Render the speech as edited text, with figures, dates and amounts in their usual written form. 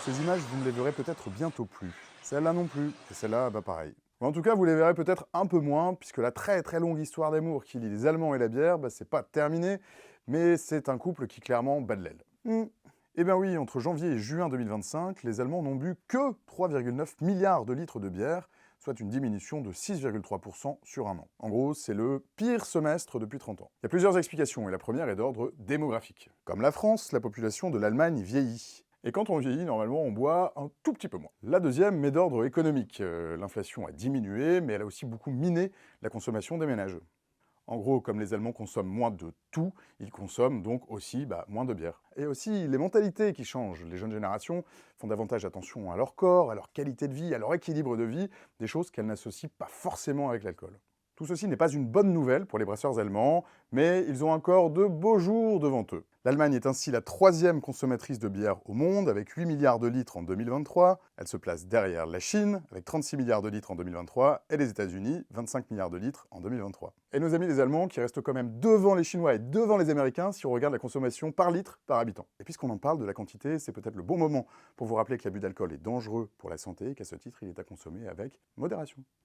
Ces images, vous ne les verrez peut-être bientôt plus. Celle-là non plus, et celle-là, bah pareil. En tout cas, vous les verrez peut-être un peu moins, puisque la très longue histoire d'amour qui lie les Allemands et la bière, bah, c'est pas terminé, mais c'est un couple qui clairement bat de l'aile. Eh bien oui, entre janvier et juin 2025, les Allemands n'ont bu que 3,9 milliards de litres de bière, soit une diminution de 6,3% sur un an. En gros, c'est le pire semestre depuis 30 ans. Il y a plusieurs explications, et la première est d'ordre démographique. Comme la France, la population de l'Allemagne vieillit. Et quand on vieillit, normalement, on boit un tout petit peu moins. La deuxième est d'ordre économique. L'inflation a diminué, mais elle a aussi beaucoup miné la consommation des ménages. En gros, comme les Allemands consomment moins de tout, ils consomment donc aussi moins de bière. Et aussi les mentalités qui changent. Les jeunes générations font davantage attention à leur corps, à leur qualité de vie, à leur équilibre de vie, des choses qu'elles n'associent pas forcément avec l'alcool. Tout ceci n'est pas une bonne nouvelle pour les brasseurs allemands, mais ils ont encore de beaux jours devant eux. L'Allemagne est ainsi la troisième consommatrice de bière au monde, avec 8 milliards de litres en 2023. Elle se place derrière la Chine, avec 36 milliards de litres en 2023, et les États-Unis, 25 milliards de litres en 2023. Et nos amis les Allemands qui restent quand même devant les Chinois et devant les Américains si on regarde la consommation par litre par habitant. Et puisqu'on en parle de la quantité, c'est peut-être le bon moment pour vous rappeler que l'abus d'alcool est dangereux pour la santé et qu'à ce titre, il est à consommer avec modération.